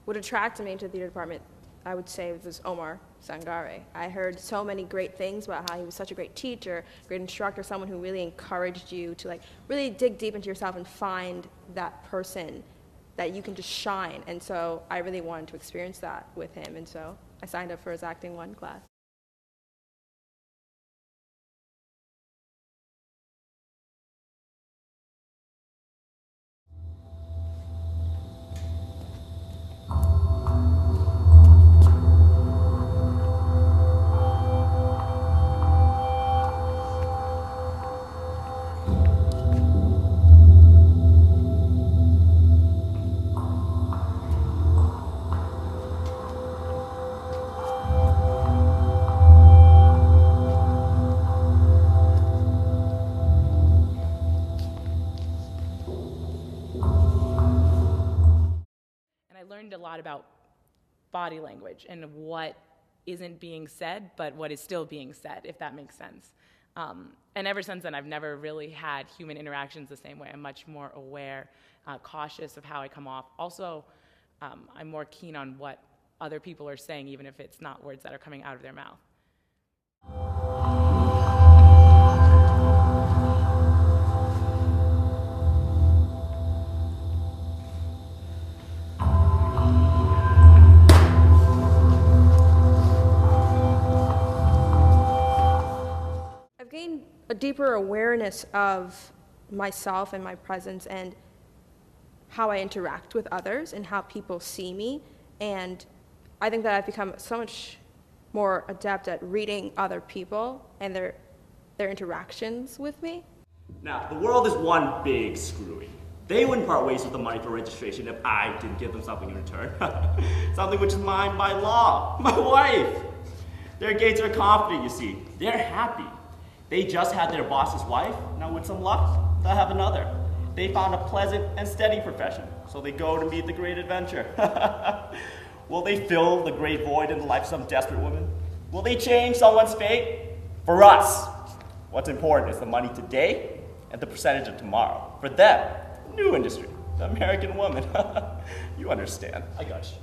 what attracted me to the theater department, I would say, was Omar Sangare. I heard so many great things about how he was such a great teacher, great instructor, someone who really encouraged you to like really dig deep into yourself and find that person that you can just shine. And so I really wanted to experience that with him, and so I signed up for his Acting 1 class. I learned a lot about body language and what isn't being said, but what is still being said, if that makes sense. And ever since then, I've never really had human interactions the same way. I'm much more aware, cautious of how I come off. Also, I'm more keen on what other people are saying, even if it's not words that are coming out of their mouth. Gained a deeper awareness of myself and my presence and how I interact with others and how people see me, and I think that I've become so much more adept at reading other people and their interactions with me. Now, the world is one big screwy. They wouldn't part ways with the money for registration if I didn't give them something in return. Something which is mine by law, my wife. Their gates are confident, you see. They're happy. They just had their boss's wife. Now with some luck, they'll have another. They found a pleasant and steady profession, so they go to meet the great adventure. Will they fill the great void in the life of some desperate woman? Will they change someone's fate? For us, what's important is the money today and the percentage of tomorrow. For them, new industry, the American woman. You understand. I got you.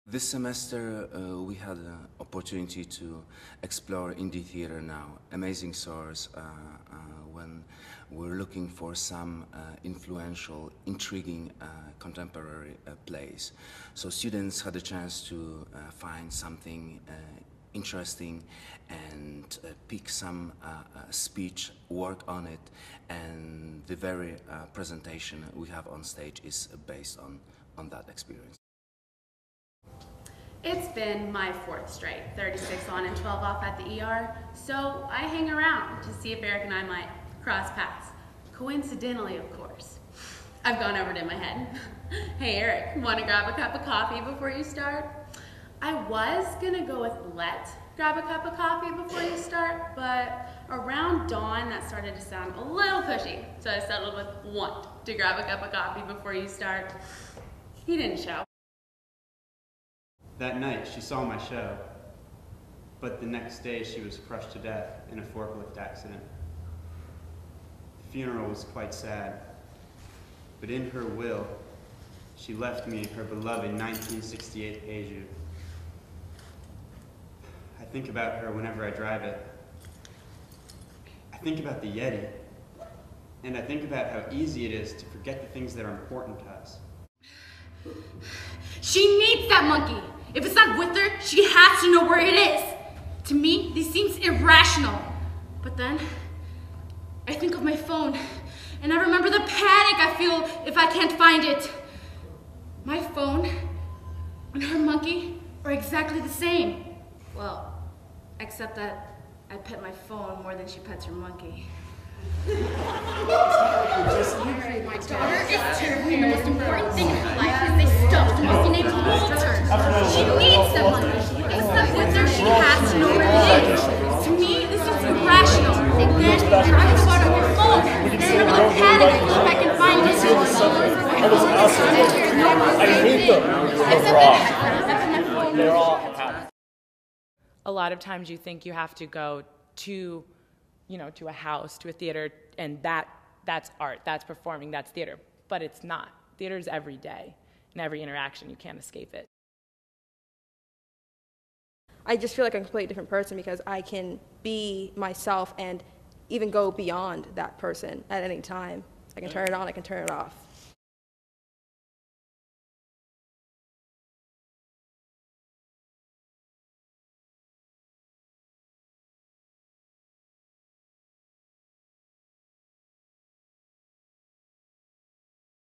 This semester, we had an opportunity to explore indie theater now, amazing source, when we're looking for some influential, intriguing, contemporary plays. So students had a chance to find something interesting and pick some speech, work on it, and the very presentation we have on stage is based on that experience. It's been my 4th straight, 36 on and 12 off at the ER, so I hang around to see if Eric and I might cross paths. Coincidentally, of course. I've gone over it in my head. Hey Eric, want to grab a cup of coffee before you start? I was gonna go with let's grab a cup of coffee before you start, but around dawn that started to sound a little pushy, so I settled with want to grab a cup of coffee before you start. He didn't show. That night, she saw my show, but the next day she was crushed to death in a forklift accident. The funeral was quite sad, but in her will, she left me her beloved 1968 Peugeot. I think about her whenever I drive it. I think about the Yeti, and I think about how easy it is to forget the things that are important to us. She needs that monkey. If it's not with her, she has to know where it is. To me, this seems irrational. But then, I think of my phone, and I remember the panic I feel if I can't find it. My phone and her monkey are exactly the same. Well, except that I pet my phone more than she pets her monkey. My daughter is terribly, and the most important thing in her life is they stuffed monkey named Walter. She needs that monkey. If it's not with her, she has to know where it is. To me, this is irrational. Then I can spot on your phone. Then I'm a panic if I can find it. I hate them. They're all happy. A lot of times you think you have to go to, to a house, to a theater, and that's art, that's performing, that's theater. But it's not. Theater is every day. in every interaction. You can't escape it. I just feel like I'm a completely different person because I can be myself and even go beyond that person at any time. I can turn it on, I can turn it off.